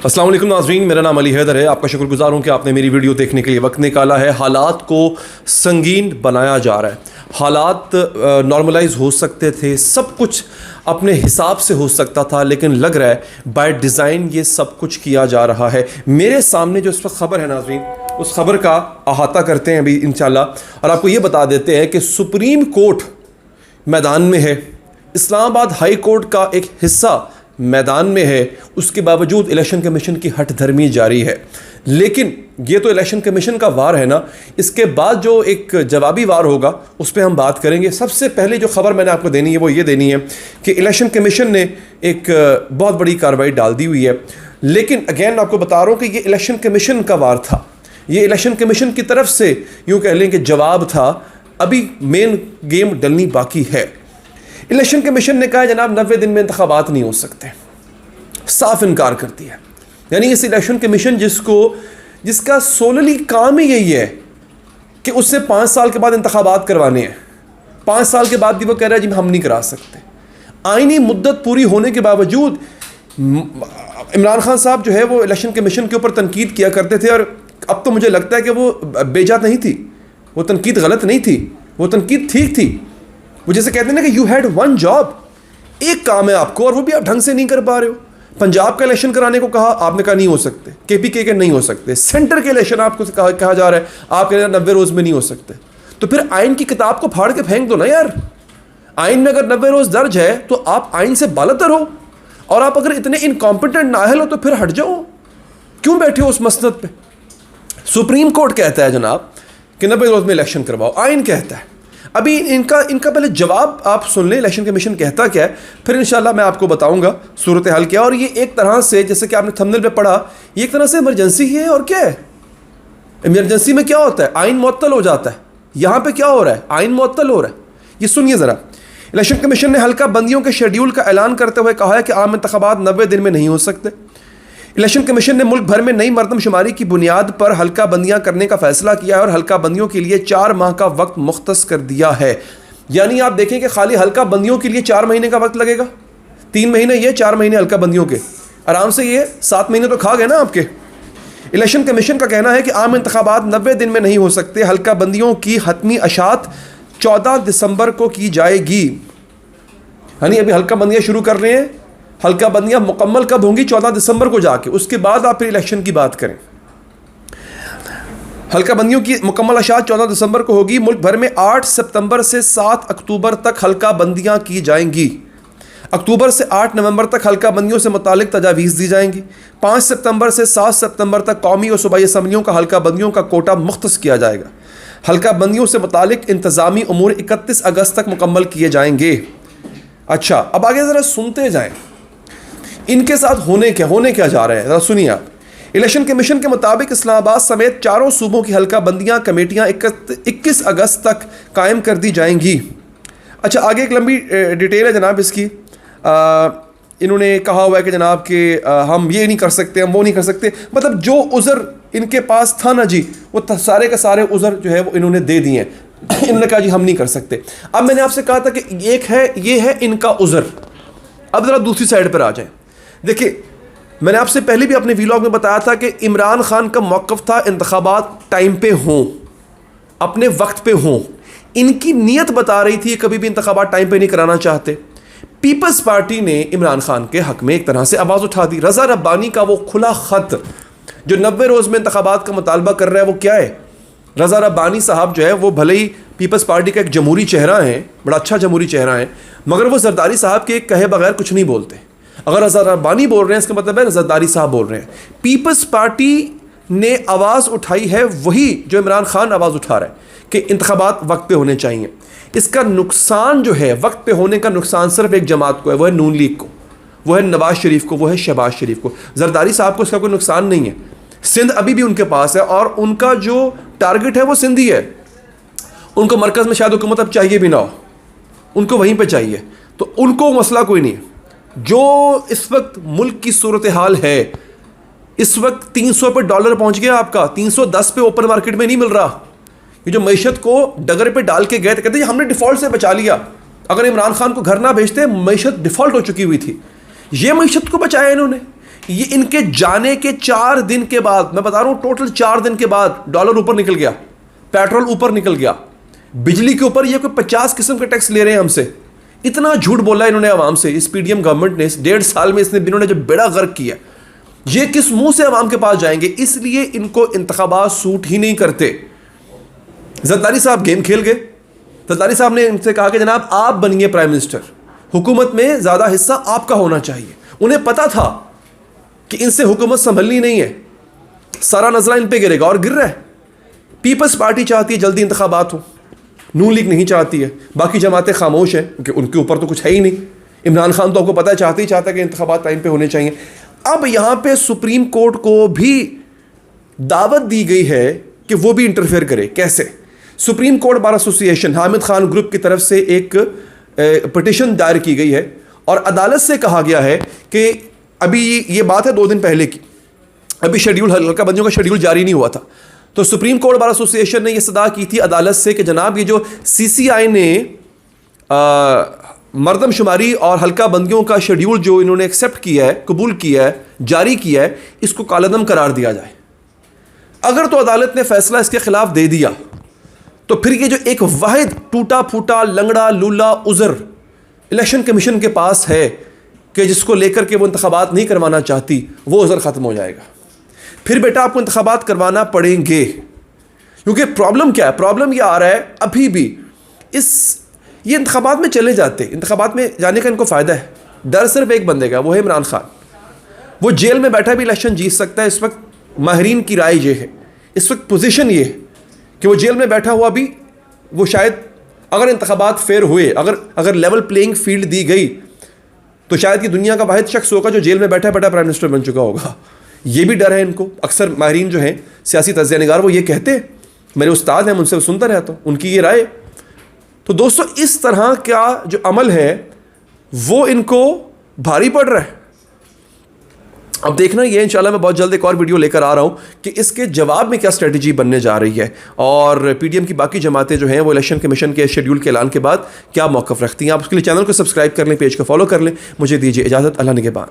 अस्सलाम वालेकुम नाज़रीन, मेरा नाम अली हैदर है। आपका शुक्रगुजार हूँ कि आपने मेरी वीडियो देखने के लिए वक्त निकाला है। हालात को संगीन बनाया जा रहा है। हालात नॉर्मलाइज हो सकते थे, सब कुछ अपने हिसाब से हो सकता था, लेकिन लग रहा है बाय डिज़ाइन ये सब कुछ किया जा रहा है। मेरे सामने जो इस वक्त ख़बर है नाज़रीन, उस ख़बर का अहाता करते हैं अभी इंशाल्लाह, और आपको ये बता देते हैं कि सुप्रीम कोर्ट मैदान में है, इस्लामाबाद हाई कोर्ट का एक हिस्सा मैदान में है, उसके बावजूद इलेक्शन कमीशन की हट धर्मी जारी है। लेकिन ये तो इलेक्शन कमीशन का वार है ना, इसके बाद जो एक जवाबी वार होगा उस पर हम बात करेंगे। सबसे पहले जो खबर मैंने आपको देनी है वो ये देनी है कि इलेक्शन कमीशन ने एक बहुत बड़ी कार्रवाई डाल दी हुई है। लेकिन अगेन आपको बता रहा हूँ कि ये इलेक्शन कमीशन का वार था, ये इलेक्शन कमीशन की तरफ से यूँ कह लें कि जवाब था। अभी मेन गेम डलनी बाकी है। इलेक्शन कमीशन ने कहा जनाब 90 दिन में इंतखाबात नहीं हो सकते, साफ इनकार कर दिया। यानी इस इलेक्शन कमीशन जिसका सोलली काम ही यही है कि उससे 5 साल के बाद इंतखाबात करवाने हैं, 5 साल के बाद भी वो कह रहा है जी हम नहीं करा सकते। आईनी मुद्दत पूरी होने के बावजूद इमरान खान साहब जो है वो इलेक्शन कमीशन के ऊपर तनकीद किया करते थे, और अब तो मुझे लगता है कि वो बेजा नहीं थी, वो तनकीद गलत नहीं थी, वो तनकीद ठीक थी। वो जैसे कहते हैं ना कि यू हैड वन जॉब, एक काम है आपको और वो भी आप ढंग से नहीं कर पा रहे हो। पंजाब का इलेक्शन कराने को कहा, आपने कहा नहीं हो सकते। केपीके के नहीं हो सकते। सेंटर के इलेक्शन आपको कहा जा रहा है, आप कह रहे हैं 90 रोज़ में नहीं हो सकते। तो फिर आइन की किताब को फाड़ के फेंक दो ना यार। आइन में अगर 90 रोज़ दर्ज है तो आप आइन से बालतर हो, और आप अगर इतने इनकॉम्पिटेंट नाअहल हो तो फिर हट जाओ, क्यों बैठे हो उस मसनद पे। सुप्रीम कोर्ट कहता है जनाब कि 90 रोज़ में इलेक्शन करवाओ, आइन कहता है। अभी इनका पहले जवाब आप सुन लें, इलेक्शन कमीशन कहता क्या है, फिर इंशाल्लाह मैं आपको बताऊंगा सूरत हाल क्या। और ये एक तरह से, जैसे कि आपने थंबनेल पे पढ़ा, ये एक तरह से इमरजेंसी ही है। और क्या है इमरजेंसी में, क्या होता है, आइन मुअत्तल हो जाता है। यहाँ पे क्या हो रहा है, आइन मुअत्तल हो रहा है। ये सुनिए ज़रा। इलेक्शन कमीशन ने हल्का बंदियों के शेड्यूल का ऐलान करते हुए कहा है कि आम इंतखाबात 90 दिन में नहीं हो सकते। इलेक्शन कमीशन ने मुल्क भर में नई मरदमशुमारी की बुनियाद पर हल्का बंदियां करने का फैसला किया है, और हल्का बंदियों के लिए 4 माह का वक्त मुख्तस कर दिया है। यानी आप देखें कि खाली हल्का बंदियों के लिए 4 महीने का वक्त लगेगा। 3 महीने ये, 4 महीने हल्का बंदियों के, आराम से ये 7 महीने तो खा गए ना आपके। इलेक्शन कमीशन का कहना है कि आम इंतखाबात 90 दिन में नहीं हो सकते। हल्का बंदियों की हतमी अशात 14 दिसंबर को की जाएगी। यानी अभी हल्का बंदियाँ शुरू कर रहे हैं, हल्का बंदियाँ मुकम्मल कब होंगी, 14 दिसंबर को जाके, उसके बाद आप फिर इलेक्शन की बात करें। हल्का बंदियों की मुकम्मल अशात 14 दिसंबर को होगी। मुल्क भर में 8 सितंबर से 7 अक्टूबर तक हल्का बंदियाँ की जाएंगी। अक्टूबर से 8 नवंबर तक हल्का बंदियों से मुतालिक तजावीज़ दी जाएंगी। 5 सितंबर से 7 सितंबर तक कौमी और सूबाई असम्बलियों का हल्का बंदियों का कोटा मुख्तस किया जाएगा। हल्का बंदियों से मुतालिक इंतज़ामी उमूर 31 अगस्त तक मुकम्मल किए जाएंगे। अच्छा, अब आगे ज़रा सुनते जाएँ इनके साथ होने क्या जा रहा है, ज़रा सुनिए आप। इलेक्शन कमीशन के मुताबिक इस्लामाबाद समेत 4 सूबों की हल्का बंदियाँ कमेटियाँ 21 अगस्त तक कायम कर दी जाएंगी। अच्छा, आगे एक लंबी डिटेल है जनाब इसकी। इन्होंने कहा हुआ है कि जनाब कि हम ये नहीं कर सकते, हम वो नहीं कर सकते। मतलब जो उज़र इनके पास था ना जी, वो सारे का सारे उज़र जो है वो इन्होंने दे दिए हैं। इन्होंने कहा जी हम नहीं कर सकते। अब मैंने आपसे कहा था कि एक है, ये है इनका उज़र। अब ज़रा दूसरी साइड पर आ जाए। देखिए, मैंने आपसे पहले भी अपने वीलॉग में बताया था कि इमरान खान का मौक़िफ़ था इंतखाबात टाइम पे हों, अपने वक्त पे हों। इनकी नीयत बता रही थी कभी भी इंतखाबात टाइम पे नहीं कराना चाहते। पीपल्स पार्टी ने इमरान खान के हक़ में एक तरह से आवाज़ उठा दी। रज़ा रब्बानी का वो खुला ख़त जो 90 रोज़ में इंतखाबात का मुतालबा कर रहा है, वो क्या है। रज़ा रब्बानी साहब जो है वो भले ही पीपल्स पार्टी का एक जमहूरी चेहरा है, बड़ा अच्छा जमहूरी चेहरा है, मगर वो जरदारी साहब के कहे बगैर कुछ नहीं बोलते। अगर रज़ा रब्बानी बोल रहे हैं इसका मतलब है जरदारी साहब बोल रहे हैं। पीपल्स पार्टी ने आवाज़ उठाई है वही जो इमरान खान आवाज़ उठा रहा है कि इंतखाबात वक्त पे होने चाहिए। इसका नुकसान जो है, वक्त पे होने का नुकसान सिर्फ एक जमात को है, वो है नून लीग को, वो है नवाज शरीफ को, वो है शहबाज शरीफ को। जरदारी साहब को इसका कोई नुकसान नहीं है। सिंध अभी भी उनके पास है, और उनका जो टारगेट है वो सिंध ही है। उनको मरकज़ में शायद हुकूमत अब चाहिए भी ना हो, उनको वहीं पर चाहिए, तो उनको मसला कोई नहीं है। जो इस वक्त मुल्क की सूरत हाल है, इस वक्त 300 पे डॉलर पहुंच गया आपका, 310 पे ओपन मार्केट में नहीं मिल रहा। ये जो मईशत को डगर पे डाल के गए थे, कहते हैं हमने डिफ़ॉल्ट से बचा लिया। अगर इमरान खान को घर ना भेजते, मईशत डिफ़ॉल्ट हो चुकी हुई थी। ये मईशत को बचाया इन्होंने। ये इनके जाने के 4 दिन के बाद, मैं बता रहा हूं टोटल 4 दिन के बाद डॉलर ऊपर निकल गया, पेट्रोल ऊपर निकल गया, बिजली के ऊपर ये कोई 50 किस्म के टैक्स ले रहे हैं हमसे। इतना झूठ बोला इन्होंने आवाम से, इस पीडीएम गवर्नमेंट ने, इस 1.5 साल में इन्होंने जो बेड़ा गर्क किया, ये किस मुंह से आवाम के पास जाएंगे। इसलिए इनको इंतखाबात सूट ही नहीं करते। जरदारी साहब गेम खेल गए। जरदारी साहब ने इनसे कहा कि जनाब आप बनिए प्राइम मिनिस्टर, हुकूमत में ज़्यादा हिस्सा आपका होना चाहिए। उन्हें पता था कि इनसे हुकूमत संभलनी नहीं है, सारा नजरा इन पे गिरेगा और गिर रहा है। पीपल्स पार्टी चाहती है जल्दी इंतखाबात हो, नून लीग नहीं चाहती है, बाकी जमातें खामोश हैं क्योंकि उनके ऊपर तो कुछ है ही नहीं। इमरान खान तो आपको पता है चाहता है कि इंतखाबात टाइम पे होने चाहिए। अब यहाँ पे सुप्रीम कोर्ट को भी दावत दी गई है कि वो भी इंटरफेयर करे। कैसे? Supreme court bar association Hamid Khan group की तरफ से एक पिटिशन दायर की गई है और अदालत से कहा गया है कि अभी ये बात है 2 दिन पहले की, अभी शेड्यूल हल्का बंदियों का शेड्यूल जारी नहीं हुआ था, तो सुप्रीम कोर्ट बार एसोसिएशन ने यह सदा की थी अदालत से कि जनाब ये जो सीसीआई ने मरदमशुमारी और हल्का बंदियों का शेड्यूल जो इन्होंने एक्सेप्ट किया है, कबूल किया है, जारी किया है, इसको कालअदम करार दिया जाए। अगर तो अदालत ने फैसला इसके खिलाफ दे दिया तो फिर ये जो एक वाहिद टूटा फूटा लंगड़ा लूला उज़र इलेक्शन कमीशन के पास है कि जिसको लेकर के वो इंतखाबात नहीं करवाना चाहती, वो उज़र ख़त्म हो जाएगा। फिर बेटा आपको इंतखाबात करवाना पड़ेंगे, क्योंकि प्रॉब्लम क्या है? प्रॉब्लम ये आ रहा है अभी भी ये इंतखाबात में चले जाते, इंतखाबात में जाने का इनको फ़ायदा है। डर सिर्फ एक बंदे का, वो है इमरान खान। वो जेल में बैठा भी इलेक्शन जीत सकता है। इस वक्त माहिरीन की राय ये है, इस वक्त पोजीशन ये है कि वो जेल में बैठा हुआ भी वो शायद अगर इंतखाबात फेयर हुए, अगर लेवल प्लेइंग फील्ड दी गई तो शायद कि दुनिया का वाहिद शख्स होगा जो जेल में बैठा बैठा प्राइम मिनिस्टर बन चुका होगा। ये भी डर है इनको। अक्सर माहिरीन जो हैं सियासी तज्ज़िया निगार वो ये कहते हैं, मेरे उस्ताद हैं, उनसे सुनता रहता हूँ उनकी ये राय। तो दोस्तों इस तरह का जो अमल है वो इनको भारी पड़ रहा है। अब देखना ये इंशाल्लाह मैं बहुत जल्द एक और वीडियो लेकर आ रहा हूँ कि इसके जवाब में क्या स्ट्रेटजी बनने जा रही है और पीडीएम की बाकी जमातें जो हैं वो इलेक्शन कमीशन के शेड्यूल के ऐलान के बाद क्या मौक़िफ़ रखती हैं। आप उसके लिए चैनल को सब्सक्राइब कर लें, पेज को फॉलो कर लें। मुझे दीजिए इजाज़त। अल्लाह निगहबान।